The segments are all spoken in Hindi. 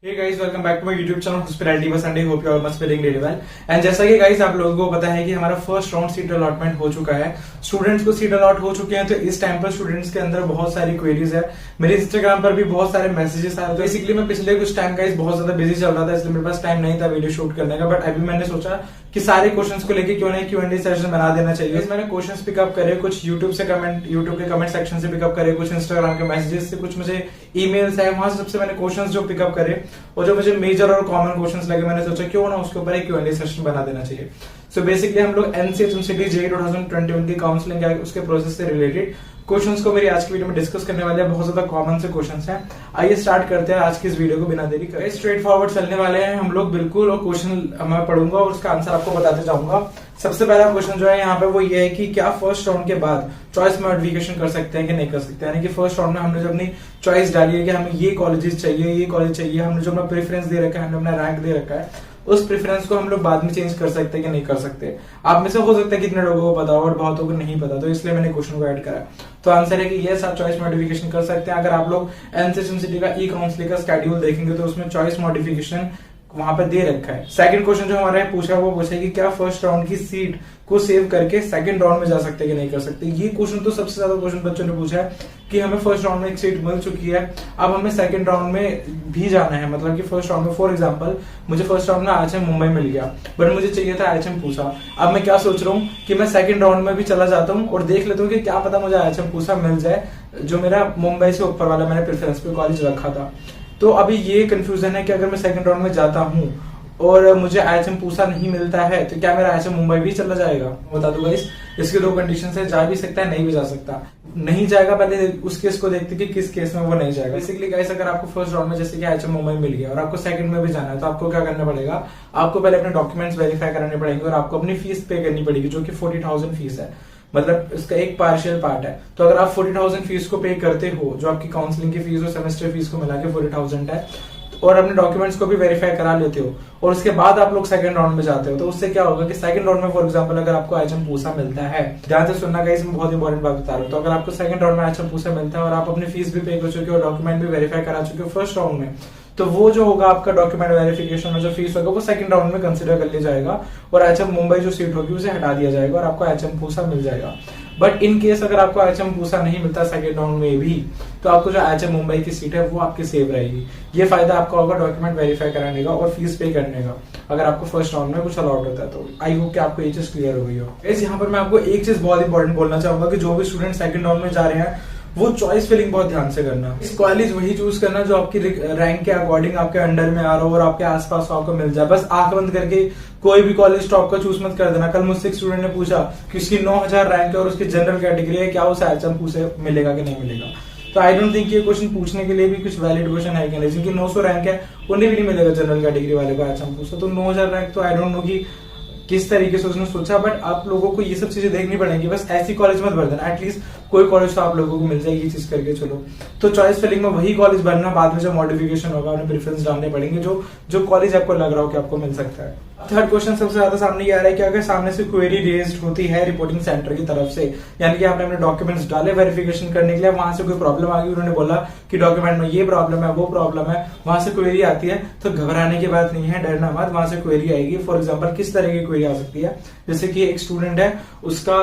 Hey guys, welcome back to my YouTube channel Hospitality by Sunday. Hope you all must be doing really well. And जैसा कि गाइस आप लोगों को पता है कि हमारा फर्स्ट राउंड सीट अलॉटमेंट हो चुका है, स्टूडेंट्स को सीट अलॉट हो चुके हैं। तो इस टाइम पर स्टूडेंट्स के अंदर बहुत सारी क्वेरीज है, मेरे इंस्टाग्राम पर भी बहुत सारे मैसेजेस आए। तो बेसिकली मैं पिछले कुछ टाइम गाइस बहुत ज्यादा बिजी चल रहा था, इसलिए मेरे पास टाइम नहीं था वीडियो शूट करने का। बट अभी मैंने सोचा कि सारे क्वेश्चंस को लेके क्यों नहीं Q&A सेशन बना देना चाहिए। मैंने क्वेश्चंस पिकअप करे, कुछ यूट्यूब के कमेंट सेक्शन से पिकअप करे, कुछ इंस्टाग्राम के मैसेजेस से, कुछ मुझे ईमेल्स है, वहां से सबसे मैंने क्वेश्चंस जो पिकअप करे और जो मुझे मेजर और कॉमन क्वेश्चंस लगे, मैंने सोचा क्यों ना उसके ऊपर एक Q&A सेशन बना देना चाहिए। सो बेसिकली हम लोग NCHMCT JEE 2021 की काउंसलिंग है, उसके प्रोसेस से रिलेटेड क्वेश्चंस को मेरी आज की वीडियो में डिस्कस करने वाले हैं। बहुत ज्यादा कॉमन से क्वेश्चंस हैं। आइए स्टार्ट करते हैं आज की इस वीडियो को बिना देरी करे। स्ट्रेट फॉरवर्ड चलने वाले हैं हम लोग बिल्कुल, और क्वेश्चन मैं पढ़ूंगा और उसका आंसर आपको बताते जाऊंगा। सबसे पहला क्वेश्चन जो है यहाँ पे वो ये है कि क्या फर्स्ट राउंड के बाद चॉइस मॉडिफिकेशन कर सकते हैं कि नहीं कर सकते। यानी कि फर्स्ट राउंड में हमने जब अपनी चॉइस डाली है कि हमें ये कॉलेजेस चाहिए, ये कॉलेज चाहिए, हमने जो अपना प्रेफरेंस दे रखा है, हमने अपना रैंक दे रखा है, उस प्रेफरेंस को हम लोग बाद में चेंज कर सकते हैं कि नहीं कर सकते। आप में से हो सकता है कितने लोगों को पता हो और बहुतों को नहीं पता, तो इसलिए मैंने क्वेश्चन को ऐड करा। तो आंसर है कि यस, आप चॉइस मॉडिफिकेशन कर सकते हैं। अगर आप लोग NCHMCT का काउंसलिंग का स्केड्यूल देखेंगे तो उसमें चॉइस मॉडिफिकेशन वहां पर दे रखा है। सेकंड क्वेश्चन जो हमारा पूछा वो पूछा कि क्या फर्स्ट राउंड की सीट को सेव करके सेकंड राउंड में जा सकते हैं कि नहीं कर सकते। ये क्वेश्चन तो सबसे ज्यादा क्वेश्चन बच्चों ने पूछा है कि हमें फर्स्ट राउंड में एक सीट मिल चुकी है, अब हमें सेकंड राउंड में भी जाना है। मतलब कि फर्स्ट राउंड में, फॉर एग्जांपल मुझे फर्स्ट राउंड में IHM मुंबई मिल गया, बट मुझे चाहिए था IHM पूसा। अब मैं क्या सोच रहा हूँ कि मैं सेकंड राउंड में भी चला जाता हूँ और देख लेता हूँ कि क्या पता मुझे IHM पूसा मिल जाए, जो मेरा मुंबई से ऊपर वाला मैंने प्रेफरेंस पे कॉलेज रखा था। तो अभी ये कंफ्यूजन है कि अगर मैं सेकंड राउंड में जाता हूँ और मुझे IHM पूसा नहीं मिलता है तो क्या मेरा IHM मुंबई भी चला जाएगा। बता दूंगा इसके दो कंडीशन है, जा भी सकता है, नहीं भी जा सकता। नहीं जाएगा, पहले उस केस को देखते कि किस केस में वो नहीं जाएगा। बेसिकली गाइस, अगर आपको फर्स्ट राउंड में जैसे कि IHM मुंबई मिल गया और आपको सेकंड में भी जाना है, तो आपको क्या करना पड़ेगा, आपको पहले अपने डॉक्यूमेंट्स वेरीफाई कराने पड़ेंगे और आपको अपनी फीस पे करनी पड़ेगी, जो कि 40,000 फीस है। मतलब इसका एक पार्शियल पार्ट है। तो अगर आप 40,000 फीस को पे करते हो, जो आपकी काउंसलिंग की फीस और सेमेस्टर फीस को मिला के 40,000 है, और अपने डॉक्यूमेंट्स को भी वेरीफाई करा लेते हो और उसके बाद आप लोग सेकंड राउंड में जाते हो, तो उससे क्या होगा कि सेकंड राउंड में फॉर एग्जांपल अगर आपको IHM पूसा मिलता है, ध्यान से सुनना गाइस, मैं बहुत इंपॉर्टेंट बात बता रहा हूँ। तो अगर आपको सेकंड राउंड में IHM पूसा मिलता है और आप अपनी फीस भी पे कर चुके हो, डॉक्यूमेंट भी वेरीफाई करा चुके हो फर्स्ट राउंड में, तो वो जो होगा आपका डॉक्यूमेंट वेरिफिकेशन और जो फीस होगा वो सेकंड राउंड में कंसिडर कर लिया जाएगा और IHM मुंबई जो सीट होगी उसे हटा दिया जाएगा और आपको IHM पूसा मिल जाएगा। बट इन केस अगर आपको IHM पूसा नहीं मिलता सेकंड राउंड में भी, तो आपको जो IHM मुंबई की सीट है वो आपकी सेव रहेगी। ये फायदा आपका होगा डॉक्यूमेंट वेरीफाई कराने का और फीस पे करने का, अगर आपको फर्स्ट राउंड में कुछ अलॉट होता है। तो आई होप कि आपको ये चीज क्लियर हो गई हो। इस यहाँ पर मैं आपको एक चीज बहुत इंपॉर्टेंट बोलना चाहूंगा कि जो भी स्टूडेंट सेकंड राउंड में जा रहे हैं वो चॉइस फिलिंग बहुत ध्यान से करना। इस कॉलेज वही चूज करना जो आपकी रैंक के अकॉर्डिंग आपके अंडर में आ रहा हो और आपके आसपास आपको मिल जाए। बस आंख बंद करके कोई भी कॉलेज टॉप का चूज मत कर देना। कल मुझसे एक स्टूडेंट ने पूछा कि उसकी 9,000 रैंक है और उसकी जनरल कैटेगरी है, क्या उसे IHM पूसे मिलेगा कि नहीं मिलेगा। तो आई डोंट थिंक ये क्वेश्चन पूछने के लिए भी कुछ वैलिड क्वेश्चन है कि नहीं। जिनकी 900 रैंक है उन्हें भी नहीं मिलेगा जनरल कैटेगरी वाले को IHM पूसा। तो 9,000 रैंक तो आई डोंट नो कि किस तरीके से उसने सोचा, बट आप लोगों को ये सब चीजें देखनी पड़ेगी। बस ऐसी कॉलेज मत भर देना, एटलीस्ट कोई कॉलेज तो आप लोगों को मिल जाएगी ये चीज करके चलो। तो चॉइस फिलिंग में वही कॉलेज भरना, बाद में जो मॉडिफिकेशन होगा उन्हें प्रेफरेंस डालने पड़ेंगे जो कॉलेज आपको लग रहा हो कि आपको मिल सकता है। थर्ड क्वेश्चन सबसे ज्यादा सामने ये आ रहा है कि अगर सामने से क्वेरी रेज्ड होती है रिपोर्टिंग सेंटर की तरफ से, यानी कि आपने अपने डॉक्यूमेंट्स डाले वेरिफिकेशन करने के लिए, वहां से कोई प्रॉब्लम आ गई, उन्होंने बोला कि डॉक्यूमेंट में ये प्रॉब्लम है वो प्रॉब्लम है, वहां से क्वेरी आती है, तो घबराने की बात नहीं है, डरना मत, वहां से क्वेरी आएगी। फॉर एग्जाम्पल किस तरह की क्वेरी आ सकती है, जैसे कि एक स्टूडेंट है, उसका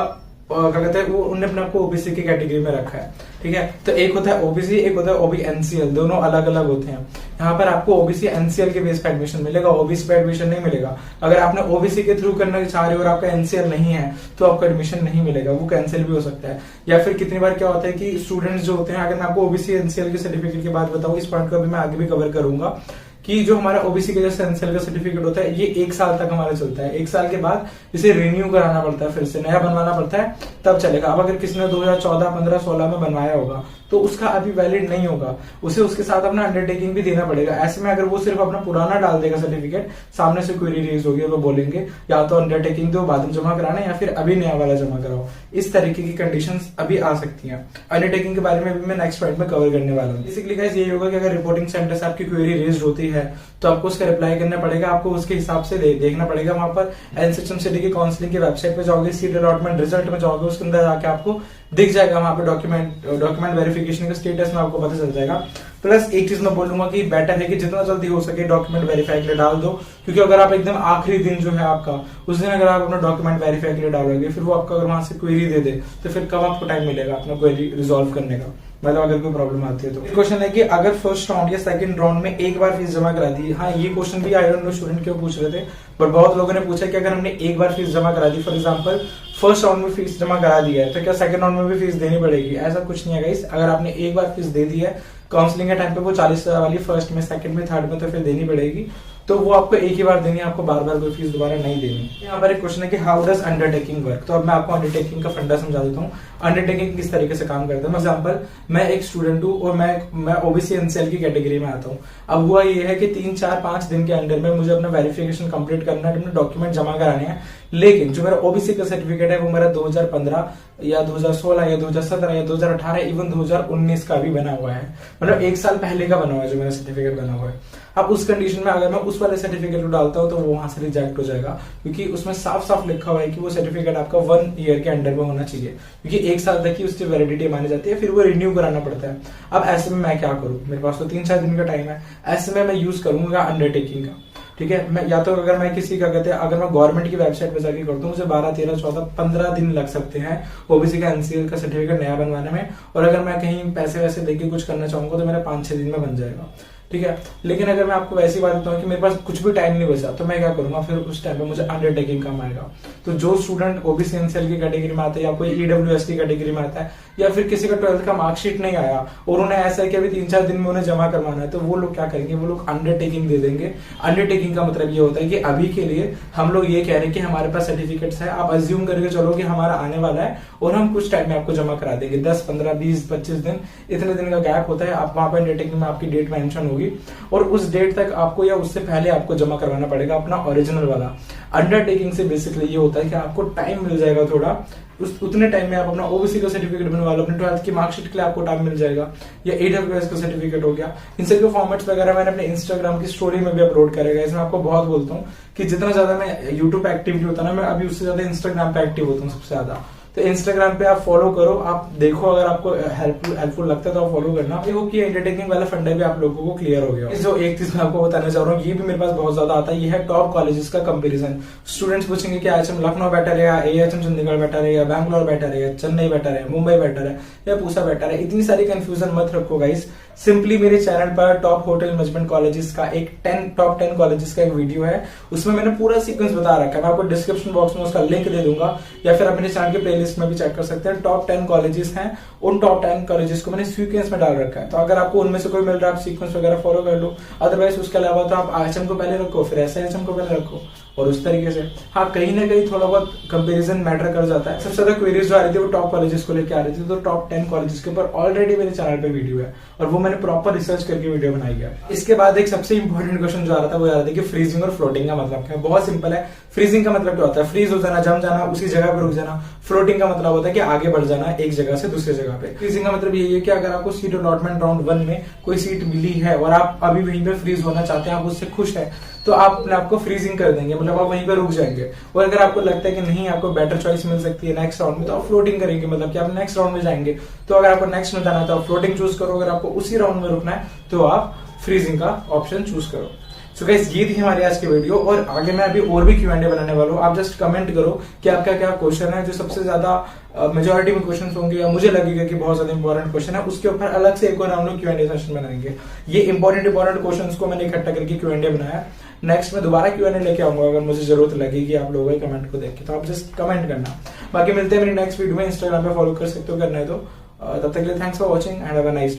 क्या कहते हैं, वो उन्होंने अपने आपको OBC की कैटेगरी में रखा है, ठीक है। तो एक होता है OBC, एक होता है OB NCL, दोनों अलग अलग होते हैं। यहाँ पर आपको OBC NCL के बेस पे एडमिशन मिलेगा, OBC पे एडमिशन नहीं मिलेगा। अगर आपने OBC के थ्रू करना चाह रहे हो और आपका NCL नहीं है तो आपको एडमिशन नहीं मिलेगा, वो कैंसिल भी हो सकता है। या फिर कितनी बार क्या होता है कि स्टूडेंट्स जो होते हैं, अगर मैं आपको OBC NCL के सर्टिफिकेट की बात बताऊं, इस पॉइंट को भी मैं आगे भी कवर करूंगा कि जो हमारा OBC का जैसे NCL का सर्टिफिकेट होता है, ये 1 साल तक हमारा चलता है। 1 साल के बाद इसे रिन्यू कराना पड़ता है, फिर से नया बनवाना पड़ता है, तब चलेगा। अब अगर किसी ने 2014, 15, 16 में बनवाया होगा तो उसका अभी वैलिड नहीं होगा, उसे उसके साथ अपना अंडरटेकिंग भी देना पड़ेगा। ऐसे में अगर वो सिर्फ अपना पुराना डाल देगा सर्टिफिकेट, सामने से क्वेरी रेज होगी, वो बोलेंगे या तो अंडरटेकिंग दो बाद में जमा कराना या फिर अभी नया वाला जमा कराओ। इस तरीके की कंडीशंस अभी आ सकती हैं। अंडरटेकिंग के बारे में भी मैं नेक्स्ट पॉइंट में कवर करने वाला हूँ। बेसिकली गाइस यही होगा कि अगर रिपोर्टिंग सेंटर से आपकी क्वेरी रेज होती है तो आपको उसका रिप्लाई करना पड़ेगा, आपको उसके हिसाब से देखना पड़ेगा। वहां पर NCHMCT की काउंसलिंग की वेबसाइट पे जाओगे, सीट अलॉटमेंट रिजल्ट में जाओगे, उसके अंदर आके आपको दिख जाएगा वहां पे, डॉक्यूमेंट वेरिफिकेशन का स्टेटस में आपको पता चल जाएगा। प्लस एक चीज मैं बोलूंगा कि बेटर है कि जितना जल्दी हो सके डॉक्यूमेंट वेरीफाई के लिए डाल दो, क्योंकि अगर आप एकदम आखिरी दिन जो है आपका, उस दिन अगर आप अपना डॉक्यूमेंट वेरीफाई के लिए डालोगे, फिर वो आपका अगर वहां से क्वेरी दे दे तो फिर कब आपको टाइम मिलेगा अपना क्वेरी रिजॉल्व करने का, मतलब अगर कोई प्रॉब्लम आती है तो। क्वेश्चन है कि अगर फर्स्ट राउंड या सेकंड राउंड में एक बार फीस जमा करा दी, हाँ ये क्वेश्चन भी आई डोंट नो स्टूडेंट क्यों पूछ रहे थे, बट बहुत लोगों ने पूछा कि अगर हमने एक बार फीस जमा करा दी, फॉर एग्जांपल फर्स्ट राउंड में फीस जमा करा दी है, तो क्या सेकंड राउंड में भी फीस देनी पड़ेगी? ऐसा कुछ नहीं है गाइस। अगर आपने एक बार फीस दे दी है काउंसलिंग के टाइम पे वो 40,000 वाली फर्स्ट में, सेकंड में, थर्ड में, तो फिर देनी पड़ेगी, तो वो आपको एक ही बार देनी है, आपको बार बार कोई फीस दोबारा नहीं देनी। यहाँ पर एक क्वेश्चन है कि हाउ डज अंडरटेकिंग वर्क, तो अब मैं आपको अंडरटेकिंग का फंडा समझा देता हूँ। अंडरटेकिंग किस तरीके से काम करता है। फॉर एग्जांपल मैं एक स्टूडेंट हूँ और मैं ओबीसी एनसीएल की कैटेगरी में आता हूँ। अब हुआ ये है कि 3, 4, 5 दिन के अंदर में मुझे अपना वेरिफिकेशन कंप्लीट करना है, अपने डॉक्यूमेंट जमा कराने हैं, लेकिन जो मेरा ओबीसी का सर्टिफिकेट है वो मेरा 2015 या 2016 या 2017 या 2018 इवन 2019 का भी बना हुआ है, मतलब 1 साल पहले का बना हुआ है जो मेरा सर्टिफिकेट बना हुआ है। अब उस कंडीशन में अगर मैं उस वाले सर्टिफिकेट को डालता हूं तो वो वहां से रिजेक्ट हो जाएगा, क्योंकि उसमें साफ साफ लिखा हुआ है कि वो सर्टिफिकेट आपका 1 ईयर के अंडर में होना चाहिए, क्योंकि 1 साल तक की उसकी वैलिडिटी मानी जाती है, फिर वो रिन्यू कराना पड़ता है। अब ऐसे में मैं क्या करूं, मेरे पास तो 3-4 दिन का टाइम है, ऐसे में मैं यूज करूंगा अंडरटेकिंग का। ठीक है, मैं या तो अगर मैं किसी का कहते हैं, अगर मैं गवर्नमेंट की वेबसाइट पे जाके करता हूँ, मुझे 12, 13, 14, 15 दिन लग सकते हैं ओबीसी का एनसीएल का सर्टिफिकेट नया बनवाने में, और अगर मैं कहीं पैसे वैसे देके कुछ करना चाहूंगा तो मेरा 5-6 दिन में बन जाएगा। ठीक है, लेकिन अगर मैं आपको वैसी बात बताऊं कि मेरे पास कुछ भी टाइम नहीं बचा, तो मैं क्या करूंगा, फिर उस टाइम पे मुझे अंडरटेकिंग काम आएगा। तो जो स्टूडेंट ओबीसी एनसीएल की कैटेगरी में आता है या कोई ईडब्ल्यूएस की कैटेगरी में आता है, या फिर किसी का 12th का मार्कशीट नहीं आया और उन्हें ऐसा है कि अभी 3-4 दिन में उन्हें जमा करवाना है, तो वो लोग क्या करेंगे, वो लोग अंडरटेकिंग दे देंगे। अंडरटेकिंग का मतलब ये होता है कि अभी के लिए हम लोग ये कह रहे हैं कि हमारे पास सर्टिफिकेट्स है, आप अज्यूम करके चलो कि हमारा आने वाला है और हम कुछ टाइम में आपको जमा करा देंगे, 10, 15, 20, 25 दिन, इतने दिन का गैप होता है। आप वहां पर अंडरटेकिंग में आपकी डेट मेंशन होगी और उस डेट तक आपको या उससे पहले आपको जमा करवाना पड़ेगा अपना ओरिजिनल वाला। अंडरटेकिंग से बेसिकली ये होता है कि आपको टाइम मिल जाएगा थोड़ा, उतने टाइम में आप अपना ओबीसी का सर्टिफिकेट बनवा लो, अपने 12th की मार्कशीट के लिए आपको टाइम मिल जाएगा, या ईडब्ल्यूएस का सर्टिफिकेट हो गया। इन सब के फॉर्मेट्स वगैरह मैंने अपने इंस्टाग्राम की स्टोरी में भी अपलोड करेगा। इसमें आपको बहुत बोलता हूँ कि जितना ज्यादा मैं यूट्यूब पे एक्टिव होता ना, मैं अभी उससे ज्यादा इंस्टाग्राम पे एक्टिव होता हूँ सबसे ज्यादा। तो इंस्टाग्राम पे आप फॉलो करो, आप देखो, अगर आपको हेल्पफुल लगता है तो आप फॉलो करना। आई होप कि अंडरटेकिंग वाला फंडा भी आप लोगों को क्लियर हो गया। जो एक चीज मैं आपको बताना चाह रहा हूँ, ये भी मेरे पास बहुत ज्यादा आता है, ये है टॉप कॉलेजेस का कंपैरिजन। स्टूडेंट्स पूछेंगे कि आईएचएम लखनऊ बेटर है, या एएचएम चंडीगढ़ बेटर है, या बैंगलोर बेटर है, या चेन्नई बेटर है, मुंबई बेटर है, या पूसा बेटर है। इतनी सारी कंफ्यूजन मत रखो गाइस। सिंपली मेरे चैनल पर टॉप होटल मैनेजमेंट कॉलेजेस का एक टॉप 10 कॉलेजेस का एक वीडियो है, उसमें मैंने पूरा सीक्वेंस बता रखा है। मैं आपको डिस्क्रिप्शन बॉक्स में उसका लिंक दे दूंगा, या फिर आप मेरे चैनल के प्लेलिस्ट में भी चेक कर सकते हैं। टॉप 10 कॉलेजेस हैं, उन टॉप 10 कॉलेजेस को मैंने सीक्वेंस में डाल रखा है, तो अगर आपको उनमें से कोई मिल रहा है आप सीक्वेंस वगैरह फॉलो कर लो। अदरवाइज उसके अलावा तो आप आईएचएम को पहले रखो, फिर एसआईएचएम को पहले रखो, और उस तरीके से। हाँ, कहीं ना कहीं थोड़ा बहुत कंपैरिजन मैटर कर जाता है। सबसे ज्यादा क्वेरीज जो आ रही थी वो टॉप कॉलेजेस को लेकर आ रही थी, तो टॉप 10 कॉलेजेस के ऊपर ऑलरेडी मेरे चैनल पे वीडियो है और वो मैंने प्रॉपर रिसर्च करके वीडियो बनाई है। इसके बाद एक सबसे इंपॉर्टेंट क्वेश्चन जो आ रहा था वो आ रहा था कि फ्रीजिंग और फ्लोटिंग का मतलब क्या है। बहुत सिंपल है। फ्रीजिंग का मतलब क्या होता है, फ्रीज हो जाना, जम जाना, उसी जगह पर रुक जाना। फ्लोटिंग का मतलब होता है कि आगे बढ़ जाना एक जगह से दूसरी जगह पे। फ्रीजिंग का मतलब यही है कि अगर आपको सीट अलॉटमेंट राउंड 1 में कोई सीट मिली है और आप अभी वहीं पे फ्रीज होना चाहते हैं, आप उससे खुश है, तो आप अपने आपको फ्रीजिंग कर देंगे, मतलब आप वहीं पर रुक जाएंगे। और अगर आपको लगता है कि नहीं, आपको बेटर चॉइस मिल सकती है नेक्स्ट राउंड में, तो आप फ्लोटिंग करेंगे, मतलब कि आप नेक्स्ट राउंड में जाएंगे। तो अगर आपको नेक्स्ट में जाना है तो आप फ्लोटिंग चूज करो, अगर आपको उसी राउंड में रुकना है तो आप फ्रीजिंग का ऑप्शन चूज करो। सो गाइस, ये थी हमारी आज की वीडियो, और आगे मैं अभी और भी Q&A बनाने वाला हूँ। आप जस्ट कमेंट करो कि आपका क्या क्वेश्चन है, जो सबसे ज्यादा मेजोरिटी में क्वेश्चन होंगे या मुझे लगेगा कि बहुत ज्यादा इंपॉर्टेंट क्वेश्चन है, उसके ऊपर अलग से एक और हम लोग Q&A सेशन बनाएंगे। ये इंपॉर्टेंट क्वेश्चन को मैंने इकट्ठा करके Q&A बनाया। नेक्स्ट में दोबारा Q&A लेके आऊंगा अगर मुझे जरूरत लगेगी आप लोगों के कमेंट को देख के, तो आप जस्ट कमेंट करना। बाकी मिलते हैं मेरी नेक्स्ट वीडियो में, इंस्टाग्राम पे फॉलो कर सकते हो करना है तो। तब तक के लिए thanks for watching and have a nice